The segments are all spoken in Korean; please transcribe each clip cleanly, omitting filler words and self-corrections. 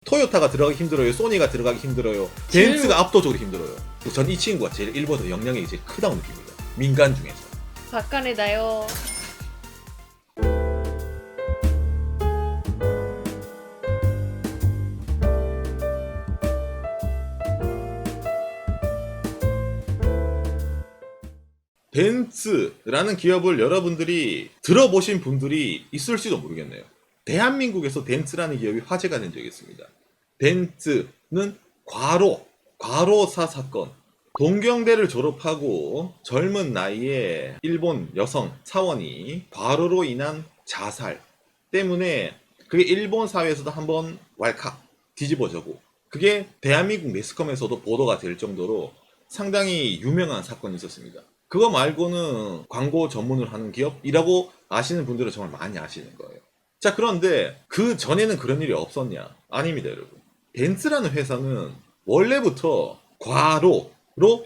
토요타가 들어가기 힘들어요, 소니가 들어가기 힘들어요, 벤츠가 압도적으로 힘들어요. 전 이 친구가 제일 일본에서 영향력이 제일 크다고 느낍니다. 민간 중에서. 박간에다요. 벤츠라는 기업을 여러분들이 들어보신 분들이 있을지도 모르겠네요. 대한민국에서 벤츠라는 기업이 화제가 된 적이 있습니다. 벤츠는 과로사 사건. 동경대를 졸업하고 젊은 나이에 일본 여성 사원이 과로로 인한 자살 때문에 그게 일본 사회에서도 한번 왈칵 뒤집어져고, 그게 대한민국 매스컴에서도 보도가 될 정도로 상당히 유명한 사건이 있었습니다. 그거 말고는 광고 전문을 하는 기업이라고 아시는 분들은 정말 많이 아시는 거예요. 자, 그런데 그 전에는 그런 일이 없었냐? 아닙니다, 여러분. 벤츠라는 회사는 원래부터 과로로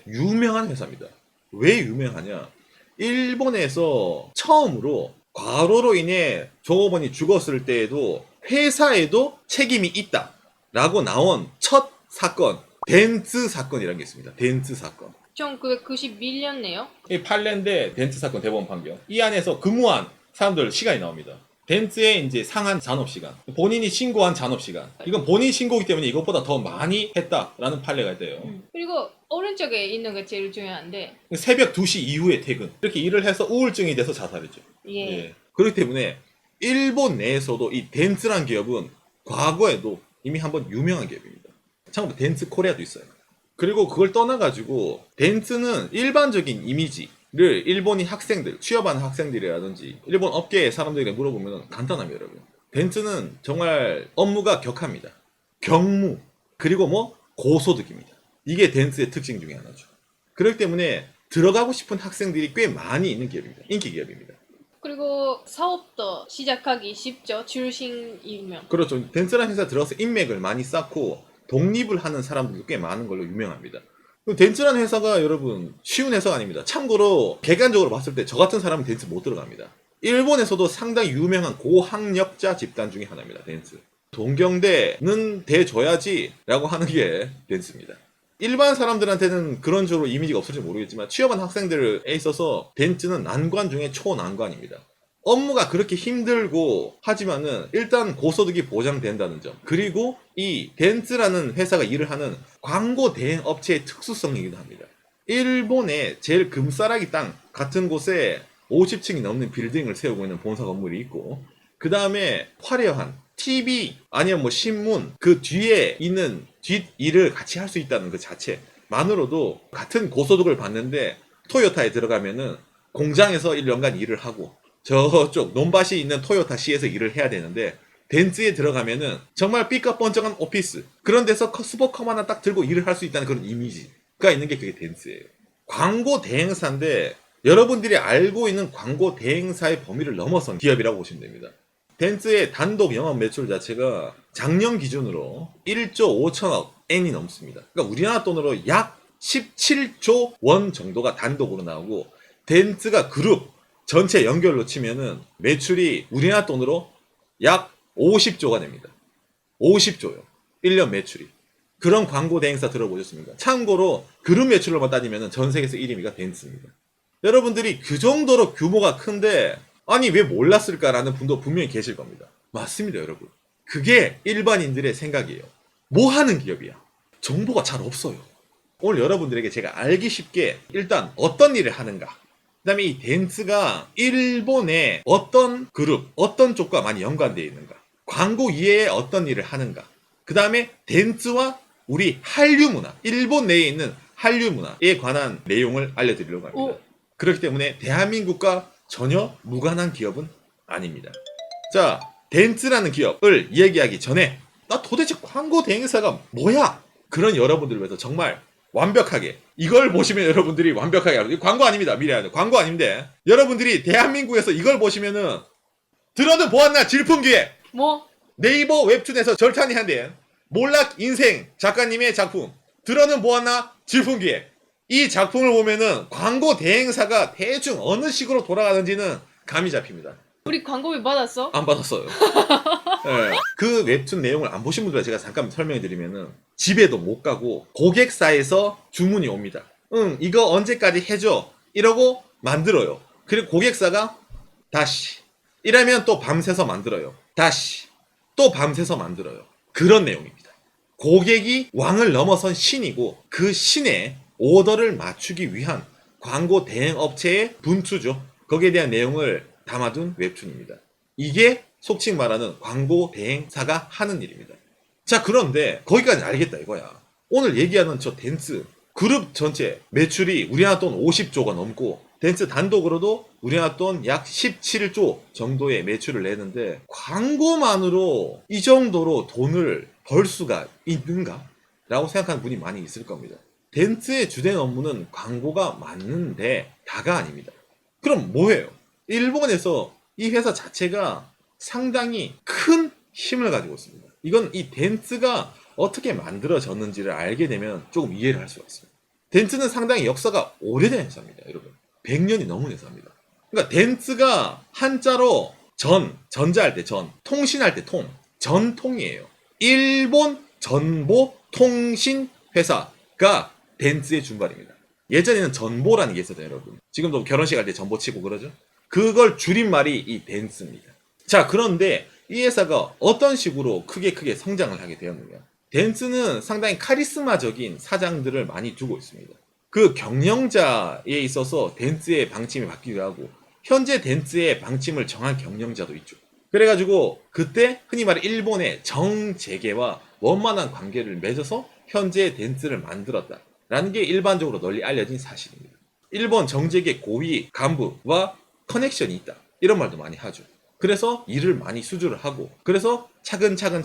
유명한 회사입니다. 왜 유명하냐? 일본에서 처음으로 과로로 인해 종업원이 죽었을 때에도 회사에도 책임이 있다 라고 나온 첫 사건, 벤츠 사건이라는 게 있습니다. 벤츠 사건. 1991년네요. 이 판례인데 벤츠 사건 대법원 판결. 이 안에서 근무한 사람들 시간이 나옵니다. 벤츠의 이제 상한 잔업 시간, 본인이 신고한 잔업 시간. 이건 본인 신고이기 때문에 이것보다 더 많이 했다라는 판례가 있대요. 그리고 오른쪽에 있는 게 제일 중요한데. 새벽 2시 이후에 퇴근. 이렇게 일을 해서 우울증이 돼서 자살했죠. 예. 그렇기 때문에 일본 내에서도 이 벤츠란 기업은 과거에도 이미 한번 유명한 기업입니다. 참고로 벤츠 코리아도 있어요. 그리고 그걸 떠나가지고 벤츠는 일반적인 이미지를 일본인 학생들, 취업하는 학생들이라든지 일본 업계의 사람들에게 물어보면 간단합니다, 여러분. 벤츠는 정말 업무가 격합니다. 경무, 그리고 고소득입니다. 이게 벤츠의 특징 중에 하나죠. 그렇기 때문에 들어가고 싶은 학생들이 꽤 많이 있는 기업입니다. 인기 기업입니다. 그리고 사업도 시작하기 쉽죠. 출신이면. 그렇죠. 벤츠라는 회사 들어가서 인맥을 많이 쌓고 독립을 하는 사람들도 꽤 많은 걸로 유명합니다. 벤츠라는 회사가 여러분 쉬운 회사가 아닙니다. 참고로 객관적으로 봤을 때 저 같은 사람은 벤츠 못 들어갑니다. 일본에서도 상당히 유명한 고학력자 집단 중에 하나입니다. 벤츠. 동경대는 대줘야지 라고 하는 게 벤츠입니다. 일반 사람들한테는 그런 식으로 이미지가 없을지 모르겠지만 취업한 학생들에 있어서 벤츠는 난관 중에 초난관입니다. 업무가 그렇게 힘들고 하지만은 일단 고소득이 보장된다는 점, 그리고 이 벤츠라는 회사가 일을 하는 광고 대행 업체의 특수성이기도 합니다. 일본의 제일 금싸라기 땅 같은 곳에 50층이 넘는 빌딩을 세우고 있는 본사 건물이 있고, 그 다음에 화려한 TV 아니면 신문 그 뒤에 있는 뒷 일을 같이 할 수 있다는 그 자체만으로도 같은 고소득을 받는데, 토요타에 들어가면은 공장에서 1년간 일을 하고 저쪽 논밭이 있는 토요타시에서 일을 해야 되는데, 벤츠에 들어가면은 정말 삐까뻔쩍한 오피스 그런 데서 슈퍼컴 하나 딱 들고 일을 할 수 있다는 그런 이미지가 있는 게 그게 벤츠예요. 광고 대행사인데 여러분들이 알고 있는 광고 대행사의 범위를 넘어선 기업이라고 보시면 됩니다. 벤츠의 단독 영업 매출 자체가 작년 기준으로 1조 5천억 엔이 넘습니다. 그러니까 우리나라 돈으로 약 17조 원 정도가 단독으로 나오고, 벤츠가 그룹 전체 연결로 치면은 매출이 우리나라 돈으로 약 50조가 됩니다. 50조요. 1년 매출이. 그런 광고 대행사 들어보셨습니까? 참고로 그룹 매출로만 따지면은 전 세계에서 1위가 벤츠입니다. 여러분들이 그 정도로 규모가 큰데 아니 왜 몰랐을까라는 분도 분명히 계실 겁니다. 맞습니다, 여러분. 그게 일반인들의 생각이에요. 뭐 하는 기업이야? 정보가 잘 없어요. 오늘 여러분들에게 제가 알기 쉽게 일단 어떤 일을 하는가, 그 다음에 이 벤츠가 일본의 어떤 그룹, 어떤 쪽과 많이 연관되어 있는가, 광고 이외에 어떤 일을 하는가, 그 다음에 벤츠와 우리 한류 문화, 일본 내에 있는 한류 문화에 관한 내용을 알려드리려고 합니다. 그렇기 때문에 대한민국과 전혀 무관한 기업은 아닙니다. 자, 벤츠라는 기업을 얘기하기 전에 나 도대체 광고 대행사가 뭐야? 그런 여러분들을 위해서 정말 완벽하게 이걸 보시면 여러분들이 완벽하게 알아요. 광고 아닙니다. 미리 알아요. 광고 아닌데 여러분들이 대한민국에서 이걸 보시면은 들어는 보았나 질풍기획. 뭐? 네이버 웹툰에서 절찬이 한대 몰락 인생 작가님의 작품 들어는 보았나 질풍기획. 이 작품을 보면은 광고 대행사가 대충 어느 식으로 돌아가는지는 감이 잡힙니다. 우리 광고비 받았어? 안 받았어요. 예. 그 웹툰 내용을 안 보신 분들 제가 잠깐 설명해 드리면은 집에도 못 가고 고객사에서 주문이 옵니다. 응, 이거 언제까지 해줘? 이러고 만들어요. 그리고 고객사가 다시 이러면 또 밤새서 만들어요. 다시 또 밤새서 만들어요. 그런 내용입니다. 고객이 왕을 넘어선 신이고 그 신의 오더를 맞추기 위한 광고 대행 업체의 분투죠. 거기에 대한 내용을 담아둔 웹툰입니다. 이게 속칭 말하는 광고 대행사가 하는 일입니다. 자, 그런데 거기까지 알겠다 이거야. 오늘 얘기하는 저 댄스 그룹 전체 매출이 우리나라 돈 50조가 넘고 댄스 단독으로도 우리나라 돈 약 17조 정도의 매출을 내는데 광고만으로 이 정도로 돈을 벌 수가 있는가? 라고 생각하는 분이 많이 있을 겁니다. 댄스의 주된 업무는 광고가 맞는데 다가 아닙니다. 그럼 뭐예요? 일본에서 이 회사 자체가 상당히 큰 힘을 가지고 있습니다. 이건 이 댄스가 어떻게 만들어졌는지를 알게 되면 조금 이해를 할 수가 있습니다. 댄스는 상당히 역사가 오래된 회사입니다, 여러분. 100년이 넘은 회사입니다. 그러니까 댄스가 한자로 전자할 때 통신할 때 전통이에요. 일본 전보 통신 회사가 댄스의 준발입니다. 예전에는 전보라는 게 있었잖아요, 여러분. 지금도 결혼식 할 때 전보 치고 그러죠? 그걸 줄임말이 이 댄스입니다. 자, 그런데 이 회사가 어떤 식으로 크게 성장을 하게 되었느냐. 댄스는 상당히 카리스마적인 사장들을 많이 두고 있습니다. 그 경영자에 있어서 댄스의 방침이 바뀌기도 하고 현재 댄스의 방침을 정한 경영자도 있죠. 그래가지고 그때 흔히 말해 일본의 정재계와 원만한 관계를 맺어서 현재 댄스를 만들었다 라는 게 일반적으로 널리 알려진 사실입니다. 일본 정재계 고위 간부와 커넥션이 있다 이런 말도 많이 하죠. 그래서 일을 많이 수주를 하고 그래서 차근차근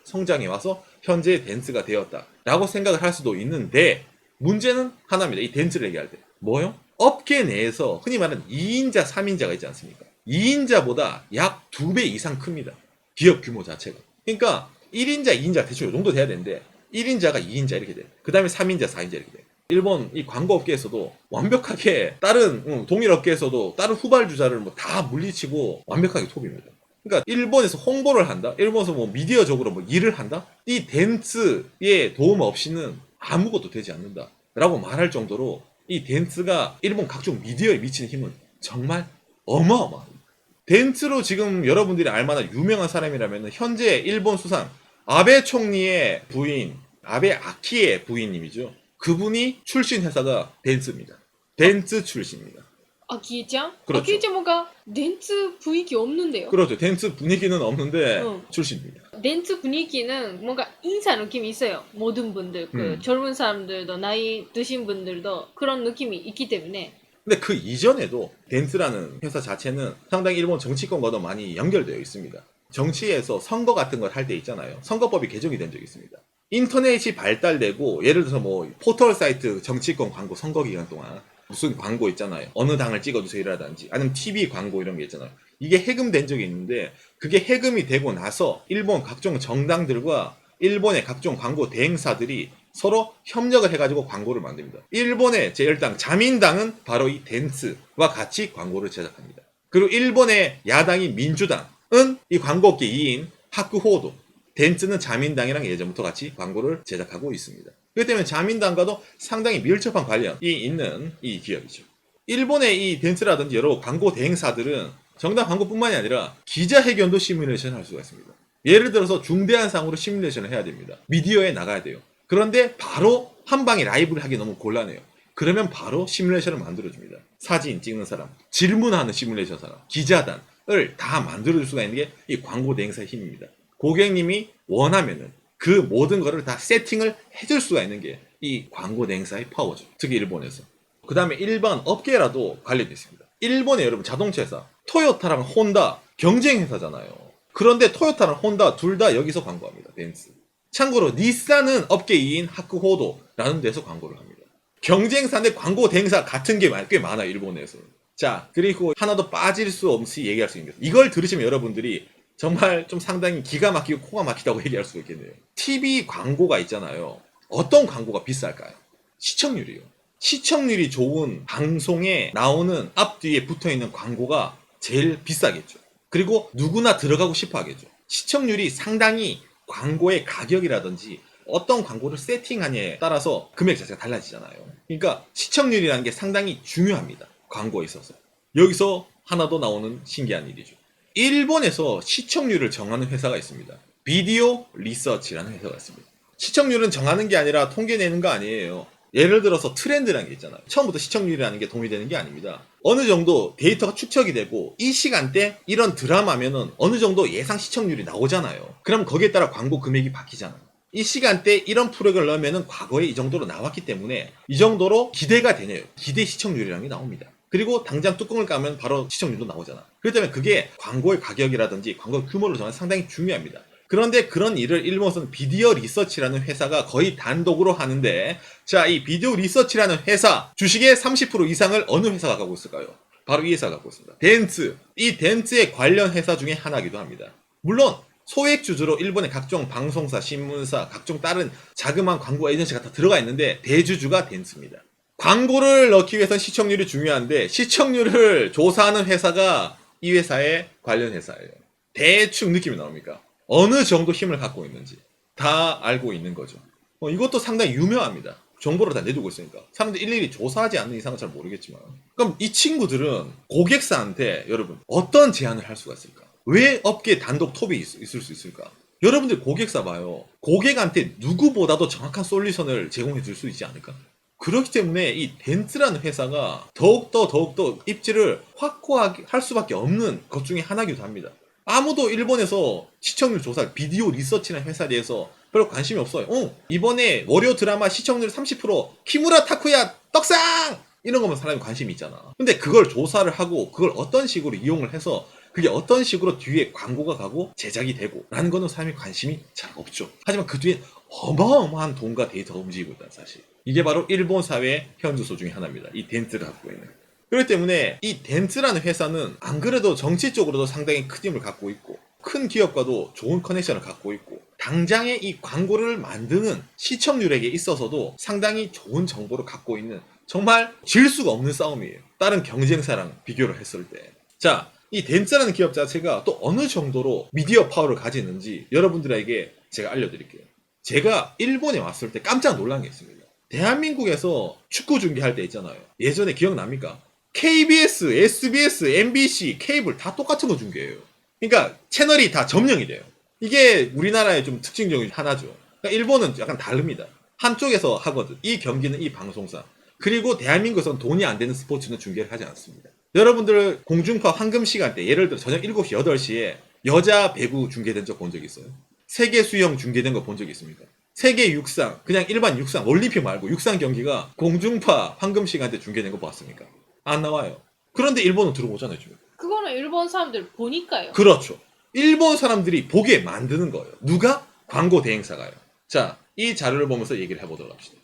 성장해 와서 현재 댄스가 되었다 라고 생각을 할 수도 있는데 문제는 하나입니다. 이 댄스를 얘기할 때 뭐요? 업계 내에서 흔히 말하는 2인자 3인자가 있지 않습니까? 2인자보다 약 2배 이상 큽니다. 기업 규모 자체가. 그러니까 1인자 2인자 대충 이 정도 돼야 되는데 1인자가 2인자 이렇게 돼. 그 다음에 3인자 4인자 이렇게 돼. 일본 이 광고 업계에서도 완벽하게 다른 동일 업계에서도 다른 후발주자를 뭐 다 물리치고 완벽하게 톱입니다. 그러니까 일본에서 홍보를 한다. 일본에서 뭐 미디어적으로 뭐 일을 한다. 이 댄스의 도움 없이는 아무것도 되지 않는다. 라고 말할 정도로 이 댄스가 일본 각종 미디어에 미치는 힘은 정말 어마어마합니다. 댄스로 지금 여러분들이 알만한 유명한 사람이라면 현재 일본 수상 아베 총리의 부인 아베 아키의 부인님이죠. 그분이 출신 회사가 댄스입니다. 댄스 출신입니다. 아키짱? 그렇죠. 아키짱 뭔가 댄스 분위기 없는데요? 그렇죠. 댄스 분위기는 없는데 출신입니다. 댄스 분위기는 뭔가 인사 느낌이 있어요. 모든 분들, 젊은 사람들도 나이 드신 분들도 그런 느낌이 있기 때문에. 근데 그 이전에도 댄스라는 회사 자체는 상당히 일본 정치권과도 많이 연결되어 있습니다. 정치에서 선거 같은 걸 할 때 있잖아요. 선거법이 개정이 된 적이 있습니다. 인터넷이 발달되고 예를 들어서 뭐 포털 사이트 정치권 광고 선거 기간 동안 무슨 광고 있잖아요. 어느 당을 찍어주세요라든지 아니면 TV 광고 이런 게 있잖아요. 이게 해금된 적이 있는데 그게 해금이 되고 나서 일본 각종 정당들과 일본의 각종 광고 대행사들이 서로 협력을 해가지고 광고를 만듭니다. 일본의 제1당 자민당은 바로 이 댄스와 같이 광고를 제작합니다. 그리고 일본의 야당인 민주당은 이 광고업계 2인 하쿠호도 댄스는 자민당이랑 예전부터 같이 광고를 제작하고 있습니다. 그렇기 때문에 자민당과도 상당히 밀접한 관련이 있는 이 기업이죠. 일본의 이 댄스라든지 여러 광고 대행사들은 정당 광고뿐만이 아니라 기자회견도 시뮬레이션 할 수가 있습니다. 예를 들어서 중대한 상으로 시뮬레이션을 해야 됩니다. 미디어에 나가야 돼요. 그런데 바로 한 방에 라이브를 하기 너무 곤란해요. 그러면 바로 시뮬레이션을 만들어줍니다. 사진 찍는 사람, 질문하는 시뮬레이션 사람, 기자단을 다 만들어줄 수가 있는 게 이 광고 대행사의 힘입니다. 고객님이 원하면은 그 모든 거를 다 세팅을 해줄 수가 있는 게 이 광고 대행사의 파워죠. 특히 일본에서. 그 다음에 일반 업계라도 관련돼 있습니다. 일본의 여러분 자동차 회사 토요타랑 혼다 경쟁 회사잖아요. 그런데 토요타랑 혼다 둘 다 여기서 광고합니다. 댄스. 참고로 닛산은 업계 2인 하쿠호도라는 데서 광고를 합니다. 경쟁사인데 광고 대행사 같은 게 꽤 많아요. 일본에서. 자, 그리고 하나 더 빠질 수 없이 얘기할 수 있는 게 이걸 들으시면 여러분들이 정말 좀 상당히 기가 막히고 코가 막히다고 얘기할 수 있겠네요. TV 광고가 있잖아요. 어떤 광고가 비쌀까요? 시청률이요. 시청률이 좋은 방송에 나오는 앞뒤에 붙어있는 광고가 제일 비싸겠죠. 그리고 누구나 들어가고 싶어 하겠죠. 시청률이 상당히 광고의 가격이라든지 어떤 광고를 세팅하냐에 따라서 금액 자체가 달라지잖아요. 그러니까 시청률이라는 게 상당히 중요합니다. 광고에 있어서. 여기서 하나 더 나오는 신기한 일이죠. 일본에서 시청률을 정하는 회사가 있습니다. 비디오 리서치라는 회사가 있습니다. 시청률은 정하는 게 아니라 통계 내는 거 아니에요. 예를 들어서 트렌드라는 게 있잖아요. 처음부터 시청률이라는 게 동의되는 게 아닙니다. 어느 정도 데이터가 축적이 되고 이 시간대 이런 드라마면은 어느 정도 예상 시청률이 나오잖아요. 그럼 거기에 따라 광고 금액이 바뀌잖아요. 이 시간대 이런 프로그램을 넣으면은 과거에 이 정도로 나왔기 때문에 이 정도로 기대가 되네요. 기대 시청률이라는 게 나옵니다. 그리고 당장 뚜껑을 까면 바로 시청률도 나오잖아. 그렇기 때문에 그게 광고의 가격이라든지 광고 규모를 정하는 상당히 중요합니다. 그런데 그런 일을 일본에서는 비디오 리서치라는 회사가 거의 단독으로 하는데, 자, 이 비디오 리서치라는 회사 주식의 30% 이상을 어느 회사가 갖고 있을까요? 바로 이 회사가 갖고 있습니다. 덴츠. 이 덴츠의 관련 회사 중에 하나이기도 합니다. 물론 소액주주로 일본의 각종 방송사, 신문사, 각종 다른 자그마한 광고 에이전시가 다 들어가 있는데 대주주가 덴츠입니다. 광고를 넣기 위해서는 시청률이 중요한데 시청률을 조사하는 회사가 이 회사의 관련 회사예요. 대충 느낌이 나옵니까? 어느 정도 힘을 갖고 있는지 다 알고 있는 거죠. 이것도 상당히 유명합니다. 정보를 다 내주고 있으니까. 사람들이 일일이 조사하지 않는 이상은 잘 모르겠지만. 그럼 이 친구들은 고객사한테 여러분 어떤 제안을 할 수가 있을까? 왜 업계 단독 톱이 있을 수 있을까? 여러분들 고객사 봐요. 고객한테 누구보다도 정확한 솔루션을 제공해 줄 수 있지 않을까? 그렇기 때문에 이 덴츠라는 회사가 더욱더 입지를 확고하게 할 수밖에 없는 것 중에 하나이기도 합니다. 아무도 일본에서 시청률 조사, 비디오 리서치라는 회사에 대해서 별로 관심이 없어요. 이번에 월요 드라마 시청률 30% 키무라 타쿠야 떡상! 이런 거면 사람이 관심이 있잖아. 근데 그걸 조사를 하고 그걸 어떤 식으로 이용을 해서 그게 어떤 식으로 뒤에 광고가 가고 제작이 되고 라는 거는 사람이 관심이 잘 없죠. 하지만 그 뒤에 어마어마한 돈과 데이터가 움직이고 있다는 사실. 이게 바로 일본 사회의 현주소 중에 하나입니다. 이 덴츠가 갖고 있는. 그렇기 때문에 이 덴츠라는 회사는 안 그래도 정치 쪽으로도 상당히 큰 힘을 갖고 있고 큰 기업과도 좋은 커넥션을 갖고 있고 당장에 이 광고를 만드는 시청률에게 있어서도 상당히 좋은 정보를 갖고 있는 정말 질 수가 없는 싸움이에요. 다른 경쟁사랑 비교를 했을 때. 자, 이 덴츠라는 기업 자체가 또 어느 정도로 미디어 파워를 가지는지 여러분들에게 제가 알려드릴게요. 제가 일본에 왔을 때 깜짝 놀란 게 있습니다. 대한민국에서 축구 중계할 때 있잖아요. 예전에 기억납니까? KBS, SBS, MBC, 케이블 다 똑같은 거 중계해요. 그러니까 채널이 다 점령이 돼요. 이게 우리나라의 좀 특징 중에 하나죠. 그러니까 일본은 약간 다릅니다. 한쪽에서 하거든. 이 경기는 이 방송사. 그리고 대한민국에서는 돈이 안 되는 스포츠는 중계를 하지 않습니다. 여러분들 공중파 황금 시간대, 예를 들어 저녁 7시, 8시에 여자 배구 중계된 적 본 적 있어요? 세계 수영 중계된 거 본 적 있습니까? 세계 육상, 그냥 일반 육상, 올림픽 말고 육상 경기가 공중파 황금 시간대 중계된 거 봤습니까? 안 나와요. 그런데 일본은 들어오잖아요, 지금. 그거는 일본 사람들 보니까요. 그렇죠. 일본 사람들이 보게 만드는 거예요. 누가? 광고 대행사가요. 자, 이 자료를 보면서 얘기를 해보도록 합시다.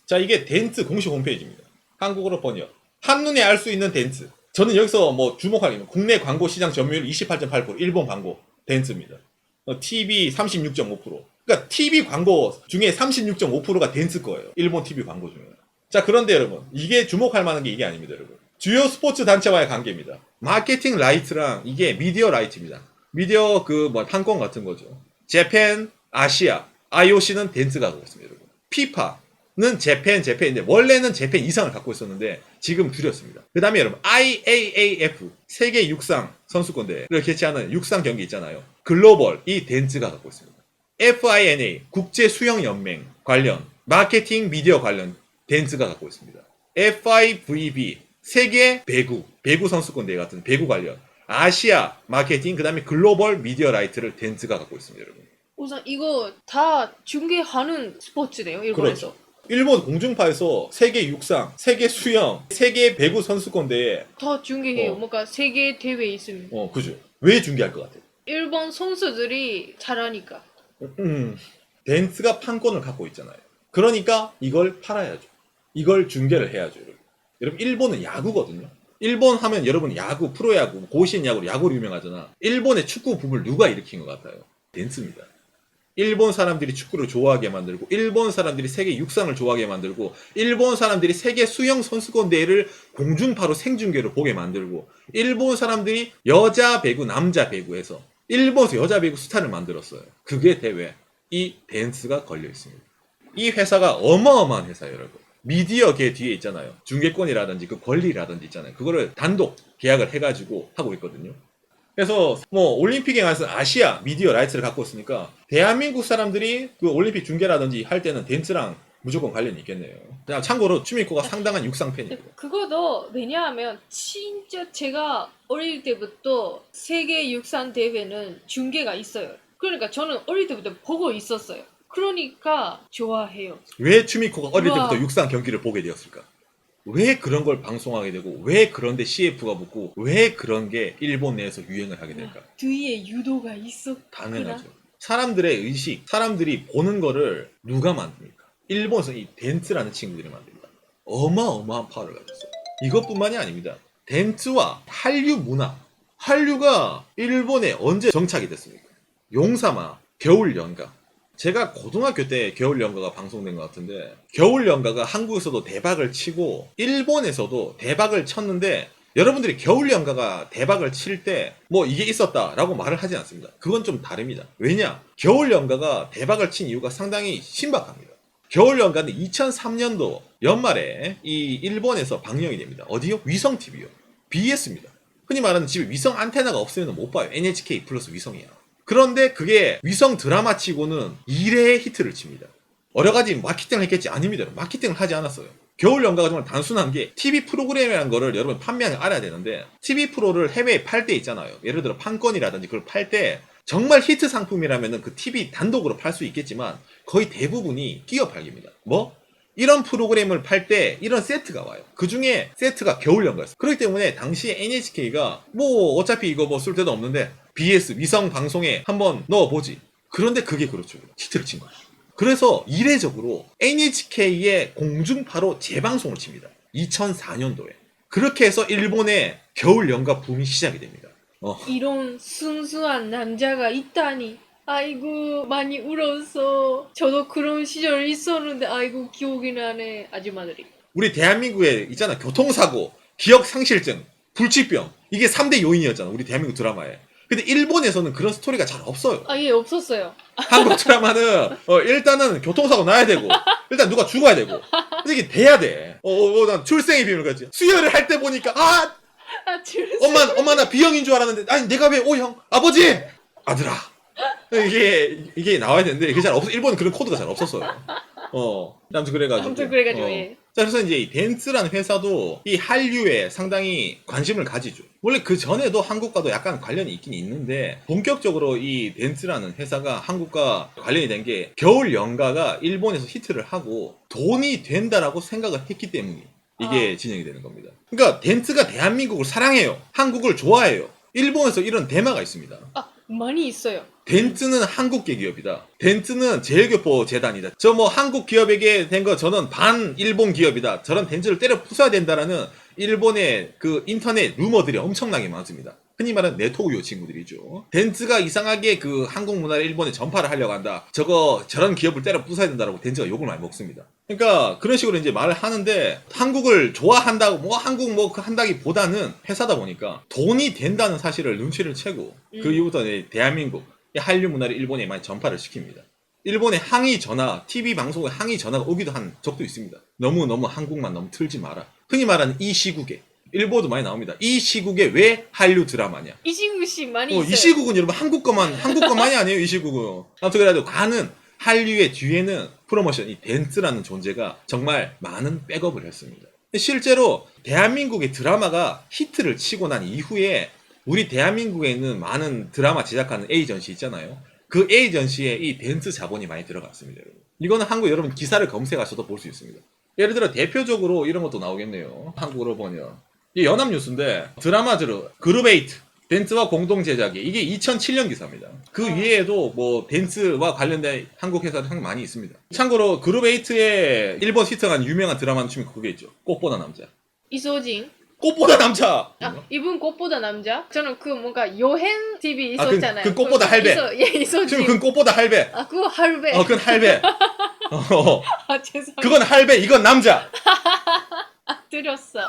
자, 이게 덴츠 공식 홈페이지입니다. 한국어로 번역. 한눈에 알 수 있는 덴츠. 저는 여기서 뭐 주목하기는 국내 광고 시장 점유율 28.8%, 일본 광고 덴츠입니다. TV 36.5%. 그러니까 TV 광고 중에 36.5%가 덴츠 거예요. 일본 TV 광고 중에. 자, 그런데 여러분, 이게 주목할 만한 게 이게 아닙니다, 여러분. 주요 스포츠 단체와의 관계입니다. 마케팅 라이트랑 이게 미디어 라이트입니다. 미디어 판권 같은 거죠. 재팬, 아시아, IOC는 덴츠가 갖고 있습니다, 여러분. 피파는 재팬인데 원래는 재팬 이상을 갖고 있었는데 지금 줄였습니다. 그 다음에 여러분 IAAF 세계 육상 선수권대회를 개최하는 육상 경기 있잖아요. 글로벌 이 덴츠가 갖고 있습니다. FINA 국제 수영 연맹 관련 마케팅 미디어 관련 덴츠가 갖고 있습니다. FIVB 세계 배구 선수권대회 같은 배구 관련 아시아 마케팅 그다음에 글로벌 미디어 라이트를 덴츠가 갖고 있습니다, 여러분. 우선 이거 다 중계하는 스포츠네요, 일본에서. 그렇죠. 일본 공중파에서 세계 육상, 세계 수영, 세계 배구 선수권대회 다 중계해요. 뭔가 세계 대회 있으면. 그죠. 왜 중계할 것 같아요? 일본 선수들이 잘하니까. 덴츠가 판권을 갖고 있잖아요. 그러니까 이걸 팔아야죠. 이걸 중계를 해야죠, 여러분. 여러분, 일본은 야구거든요. 일본 하면 여러분 야구, 프로야구, 고시인 야구로 야구로 유명하잖아. 일본의 축구 붐을 누가 일으킨 것 같아요? 덴츠입니다. 일본 사람들이 축구를 좋아하게 만들고 일본 사람들이 세계 육상을 좋아하게 만들고 일본 사람들이 세계 수영 선수권 대회를 공중파로 생중계로 보게 만들고 일본 사람들이 여자 배구 남자 배구에서 일본에서 여자 배구 스타를 만들었어요. 그게 대회 이 댄스가 걸려 있습니다. 이 회사가 어마어마한 회사예요, 여러분. 미디어계 뒤에 있잖아요. 중계권이라든지 그 권리라든지 있잖아요. 그거를 단독 계약을 해가지고 하고 있거든요. 그래서 뭐 올림픽에 관해서 아시아 미디어 라이트를 갖고 있으니까 대한민국 사람들이 그 올림픽 중계라든지 할 때는 댄스랑 무조건 관련이 있겠네요. 그냥 참고로 추미코가 상당한 육상 팬이에요. 그거도 왜냐하면 진짜 제가 어릴 때부터 세계 육상 대회는 중계가 있어요. 그러니까 저는 어릴 때부터 보고 있었어요. 그러니까 좋아해요. 왜 추미코가 어릴 우와. 때부터 육상 경기를 보게 되었을까? 왜 그런 걸 방송하게 되고 왜 그런데 CF가 붙고 왜 그런 게 일본 내에서 유행을 하게 될까? 뒤에 유도가 있었구나. 당연하죠. 사람들의 의식, 사람들이 보는 거를 누가 만듭니까? 일본에서 이 댄스라는 친구들이 만듭니다. 어마어마한 파워를 가지고 있어요. 이것뿐만이 아닙니다. 댄스와 한류 문화, 한류가 일본에 언제 정착이 됐습니까? 용사마, 겨울연가. 제가 고등학교 때 겨울연가가 방송된 것 같은데 겨울연가가 한국에서도 대박을 치고 일본에서도 대박을 쳤는데 여러분들이 겨울연가가 대박을 칠 때 뭐 이게 있었다라고 말을 하지 않습니다. 그건 좀 다릅니다. 왜냐? 겨울연가가 대박을 친 이유가 상당히 신박합니다. 겨울연가는 2003년도 연말에 이 일본에서 방영이 됩니다. 어디요? 위성TV요. BS입니다. 흔히 말하는 집에 위성 안테나가 없으면 못 봐요. NHK 플러스 위성이야. 그런데 그게 위성 드라마 치고는 2례의 히트를 칩니다. 여러 가지 마케팅을 했겠지? 아닙니다. 마케팅을 하지 않았어요. 겨울연가가 정말 단순한 게 TV 프로그램이라는 거를 여러분 판매하는 걸 알아야 되는데 TV 프로를 해외에 팔 때 있잖아요. 예를 들어 판권이라든지 그걸 팔 때 정말 히트 상품이라면 그 TV 단독으로 팔 수 있겠지만 거의 대부분이 끼어 팔깁니다. 뭐? 이런 프로그램을 팔 때 이런 세트가 와요. 그 중에 세트가 겨울연가였어요. 그렇기 때문에 당시에 NHK가 뭐 어차피 이거 뭐 쓸 데도 없는데 BS 위성 방송에 한번 넣어보지. 그런데 그게 그렇죠. 히트를 친 거예요. 그래서 이례적으로 NHK의 공중파로 재방송을 칩니다. 2004년도에. 그렇게 해서 일본의 겨울연가 붐이 시작이 됩니다. 이런 순수한 남자가 있다니. 아이고 많이 울어서 저도 그런 시절 있었는데 아이고 기억이 나네 아줌마들이. 우리 대한민국에 있잖아. 교통사고, 기억상실증, 불치병. 이게 3대 요인이었잖아. 우리 대한민국 드라마에. 근데 일본에서는 그런 스토리가 잘 없어요. 예 없었어요. 한국 드라마는 일단은 교통사고 나야 되고 일단 누가 죽어야 되고 근데 이게 돼야 돼. 난 출생의 비밀 같지. 수혈을 할 때 보니까 엄마 나 B형인 줄 알았는데 아니 내가 왜 O형? 아버지! 아들아. 이게 나와야 되는데 이게 잘 없어. 일본은 그런 코드가 잘 없었어요. 아무튼 그래가지고. 예. 자, 그래서 이제 이 댄스라는 회사도 이 한류에 상당히 관심을 가지죠. 원래 그 전에도 한국과도 약간 관련이 있긴 있는데 본격적으로 이 댄스라는 회사가 한국과 관련이 된 게 겨울 연가가 일본에서 히트를 하고 돈이 된다라고 생각을 했기 때문에 이게 진행이 되는 겁니다. 그러니까 댄스가 대한민국을 사랑해요. 한국을 좋아해요. 일본에서 이런 대마가 있습니다. 많이 있어요. 댄스는 한국계 기업이다. 댄스는 제일교포 재단이다. 저 뭐 한국 기업에게 된 거 저는 반 일본 기업이다. 저런 댄스를 때려 부숴야 된다라는 일본의 그 인터넷 루머들이 엄청나게 많습니다. 흔히 말하는 네토우요 친구들이죠. 댄스가 이상하게 그 한국 문화를 일본에 전파를 하려고 한다. 저런 기업을 때려 부숴야 된다라고 댄스가 욕을 많이 먹습니다. 그러니까 그런 식으로 이제 말을 하는데 한국을 좋아한다고 뭐 한국 뭐 한다기보다는 회사다 보니까 돈이 된다는 사실을 눈치를 채고 그 이후부터 이제 대한민국 한류 문화를 일본에 많이 전파를 시킵니다. 일본의 항의 전화, TV 방송에 항의 전화가 오기도 한 적도 있습니다. 너무 한국만 너무 틀지 마라. 흔히 말하는 이 시국에 일본도 많이 나옵니다. 이 시국에 왜 한류 드라마냐? 이 시국 씨 많이 있어요. 이 시국은 여러분 한국 것만이 아니에요. 이 시국은. 아무튼 그래도 가는 한류의 뒤에는 프로모션 이 댄스라는 존재가 정말 많은 백업을 했습니다. 실제로 대한민국의 드라마가 히트를 치고 난 이후에 우리 대한민국에 있는 많은 드라마 제작하는 에이전시 있잖아요. 그 에이전시에 이 댄스 자본이 많이 들어갔습니다. 여러분. 이거는 한국 여러분 기사를 검색하셔도 볼 수 있습니다. 예를 들어 대표적으로 이런 것도 나오겠네요. 한국어로 보면 이 연합뉴스인데 드라마즈르 그룹에이트 댄스와 공동 제작이 이게 2007년 기사입니다. 그 위에도 뭐 댄스와 관련된 한국 회사도 상당히 많이 있습니다. 참고로 그룹에이트의 일본 히트한 유명한 드라마는 지금 그게 있죠. 꽃보다 남자. 이소진. 꽃보다 남자. 아, 이분 꽃보다 남자? 저는 그 뭔가 여행 TV 아, 있었잖아요. 그 꽃보다 할배. 예, 있었지. 지금 그건 꽃보다 할배. 아, 그거 할배. 그건 할배. 아, 죄송해요. 그건 할배, 이건 남자. 들었어.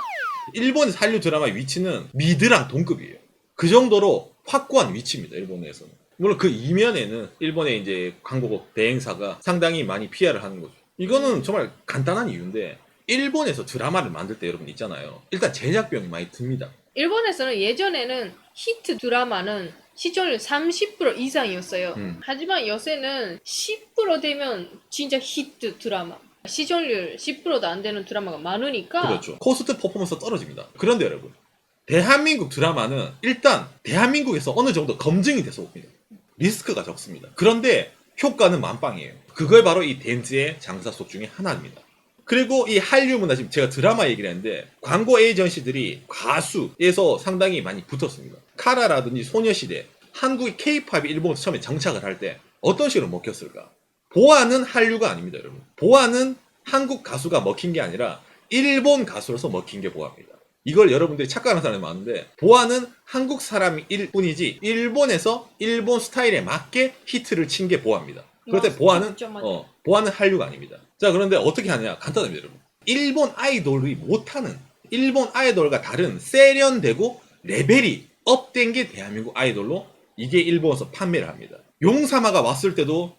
일본 한류 드라마의 위치는 미드랑 동급이에요. 그 정도로 확고한 위치입니다. 일본에서는. 물론 그 이면에는 일본의 이제 광고국 대행사가 상당히 많이 PR을 하는 거죠. 이거는 정말 간단한 이유인데 일본에서 드라마를 만들 때 여러분 있잖아요. 일단 제작 비용이 많이 듭니다. 일본에서는 예전에는 히트 드라마는 시청률 30% 이상이었어요. 하지만 요새는 10% 되면 진짜 히트 드라마. 시청률 10%도 안 되는 드라마가 많으니까. 그렇죠. 코스트 퍼포먼스가 떨어집니다. 그런데 여러분, 대한민국 드라마는 일단 대한민국에서 어느 정도 검증이 돼서 옵니다. 리스크가 적습니다. 그런데 효과는 만빵이에요. 그걸 바로 이 덴즈의 장사속 중에 하나입니다. 그리고 이 한류 문화, 지금 제가 드라마 얘기를 했는데 광고 에이전시들이 가수에서 상당히 많이 붙었습니다. 카라라든지 소녀시대, 한국의 K-팝이 일본에서 처음에 정착을 할 때 어떤 식으로 먹혔을까? 보아는 한류가 아닙니다, 여러분. 보아는 한국 가수가 먹힌 게 아니라 일본 가수로서 먹힌 게 보아입니다. 이걸 여러분들이 착각하는 사람이 많은데 보아는 한국 사람일 뿐이지 일본에서 일본 스타일에 맞게 히트를 친 게 보아입니다. 그런데 보아는 한류가 아닙니다. 자, 그런데 어떻게 하냐? 간단합니다, 여러분. 일본 아이돌이 못하는, 일본 아이돌과 다른 세련되고 레벨이 업된 게 대한민국 아이돌로 이게 일본에서 판매를 합니다. 용사마가 왔을 때도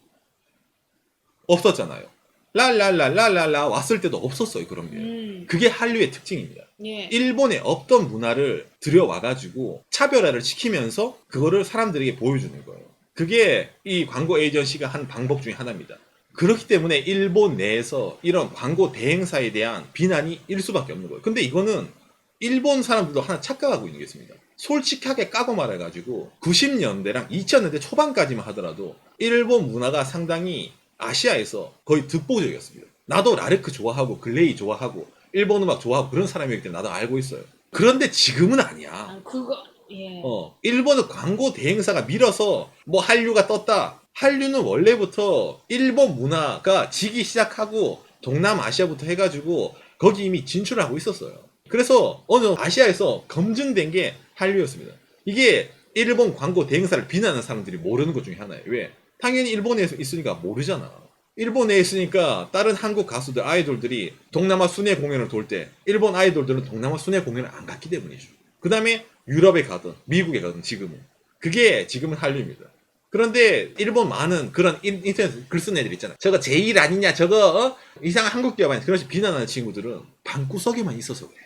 없었잖아요. 랄랄랄랄랄라 왔을 때도 없었어요, 그런 게. 그게 한류의 특징입니다. 예. 일본의 없던 문화를 들여와가지고 차별화를 시키면서 그거를 사람들에게 보여주는 거예요. 그게 이 광고 에이전시가 한 방법 중에 하나입니다. 그렇기 때문에 일본 내에서 이런 광고 대행사에 대한 비난이 일 수밖에 없는 거예요. 근데 이거는 일본 사람들도 하나 착각하고 있는 게 있습니다. 솔직하게 까고 말해가지고 90년대랑 2000년대 초반까지만 하더라도 일본 문화가 상당히 아시아에서 거의 득보적이었습니다. 나도 라르크 좋아하고 글레이 좋아하고 일본 음악 좋아하고 그런 사람이기 때문에 나도 알고 있어요. 그런데 지금은 아니야. 아, 그거 예. 일본의 광고 대행사가 밀어서 뭐 한류가 떴다. 한류는 원래부터 일본 문화가 지기 시작하고 동남아시아부터 해가지고 거기 이미 진출을 하고 있었어요. 그래서 어느 아시아에서 검증된 게 한류였습니다. 이게 일본 광고 대행사를 비난하는 사람들이 모르는 것 중에 하나예요. 왜? 당연히 일본에 있으니까 모르잖아. 일본에 있으니까 다른 한국 가수들, 아이돌들이 동남아 순회 공연을 돌 때 일본 아이돌들은 동남아 순회 공연을 안 갔기 때문이죠. 그 다음에 유럽에 가든 미국에 가든 지금은. 그게 지금은 한류입니다. 그런데 일본 많은 그런 인터넷 글 쓰는 애들 있잖아. 저거 제일 아니냐, 저거 이상한 한국 기업 아니야. 그런 식으로 비난하는 친구들은 방구석에만 있어서 그래.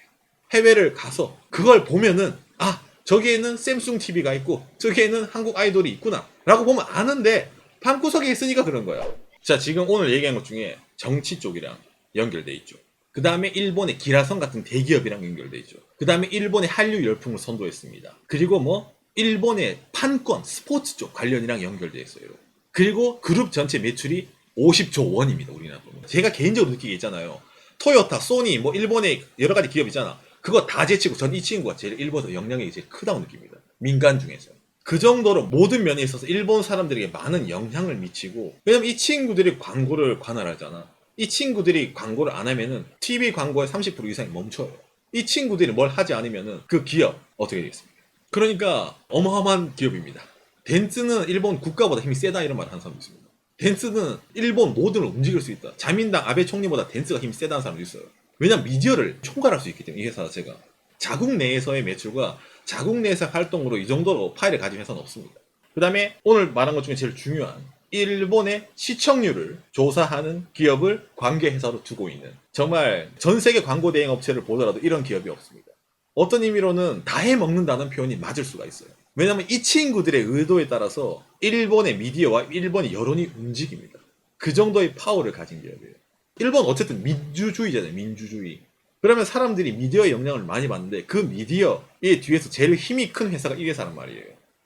해외를 가서 그걸 보면은 아, 저기에는 샘숭 TV가 있고 저기에는 한국 아이돌이 있구나 라고 보면 아는데 방구석에 있으니까 그런 거야. 자, 지금 오늘 얘기한 것 중에 정치 쪽이랑 연결돼 있죠. 그 다음에 일본의 기라성 같은 대기업이랑 연결돼 있죠. 그 다음에 일본의 한류 열풍을 선도했습니다. 그리고 뭐 일본의 판권, 스포츠 쪽 관련이랑 연결돼 있어요. 그리고 그룹 전체 매출이 50조 원입니다. 우리나라 보면. 제가 개인적으로 느끼게 있잖아요. 토요타, 소니, 뭐 일본의 여러 가지 기업 있잖아. 그거 다 제치고 전 이 친구가 제일 일본에서 영향력이 제일 크다고 느낍니다. 민간 중에서. 그 정도로 모든 면에 있어서 일본 사람들에게 많은 영향을 미치고, 왜냐면 이 친구들이 광고를 관할하잖아. 이 친구들이 광고를 안 하면은 TV 광고의 30% 이상이 멈춰요. 이 친구들이 뭘 하지 않으면은 그 기업 어떻게 되겠습니까? 그러니까 어마어마한 기업입니다. 덴츠는 일본 국가보다 힘이 세다 이런 말을 하는 사람도 있습니다. 덴츠는 일본 모든 걸 움직일 수 있다. 자민당 아베 총리보다 덴츠가 힘이 세다는 사람도 있어요. 왜냐면 미디어를 총괄할 수 있기 때문에 이 회사 자체가. 자국 내에서의 매출과 자국 내에서 활동으로 이 정도로 파일을 가진 회사는 없습니다. 그 다음에 오늘 말한 것 중에 제일 중요한 일본의 시청률을 조사하는 기업을 관계회사로 두고 있는, 정말 전 세계 광고 대행 업체를 보더라도 이런 기업이 없습니다. 어떤 의미로는 다 해먹는다는 표현이 맞을 수가 있어요. 왜냐하면 이 친구들의 의도에 따라서 일본의 미디어와 일본의 여론이 움직입니다. 그 정도의 파워를 가진 기업이에요. 일본 어쨌든 민주주의잖아요. 민주주의. 그러면 사람들이 미디어의 영향을 많이 받는데 그 미디어의 뒤에서 제일 힘이 큰 회사가 이 회사란 말이에요.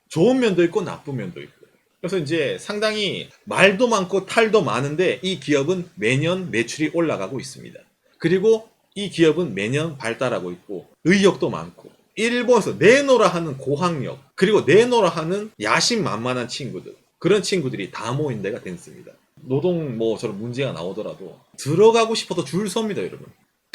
좋은 면도 있고 나쁜 면도 있고. 그래서 이제 상당히 말도 많고 탈도 많은데 이 기업은 매년 매출이 올라가고 있습니다. 그리고 이 기업은 매년 발달하고 있고 의욕도 많고 일본에서 내노라 하는 고학력 그리고 내노라 하는 야심만만한 친구들, 그런 친구들이 다 모인 데가 덴스입니다. 노동 뭐 저런 문제가 나오더라도 들어가고 싶어서 줄 섭니다, 여러분.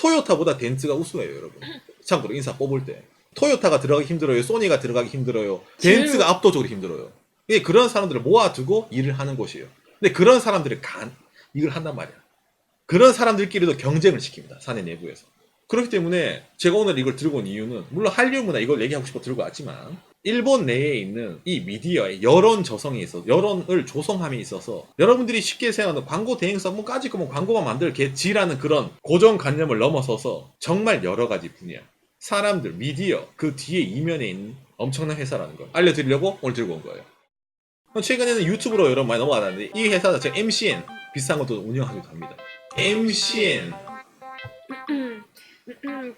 토요타보다 덴츠가 우수해요, 여러분. 참고로 인사 뽑을 때. 토요타가 들어가기 힘들어요. 소니가 들어가기 힘들어요. 덴츠가 압도적으로 힘들어요. 이게 그런 사람들을 모아두고 일을 하는 곳이에요. 근데 그런 사람들이 이걸 한단 말이야. 그런 사람들끼리도 경쟁을 시킵니다. 사내 내부에서. 그렇기 때문에 제가 오늘 이걸 들고 온 이유는 물론 한류 문화 이걸 얘기하고 싶어 들고 왔지만 일본 내에 있는 이 미디어의 여론 저성이 있어서 여론을 조성함에 있어서 여러분들이 쉽게 생각하는 광고 대행사 뭐 까짓 거 뭐 광고만 만들 개지라는 그런 고정관념을 넘어서서 정말 여러 가지 분야 사람들 미디어 그 뒤에 이면에 있는 엄청난 회사라는 걸 알려드리려고 오늘 들고 온 거예요. 최근에는 유튜브로 여러분 많이 넘어가는데 이 회사 자체가 MCN 비슷한 것도 운영하기도 합니다. MCN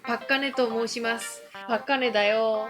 バカネと申します。バカネだよ。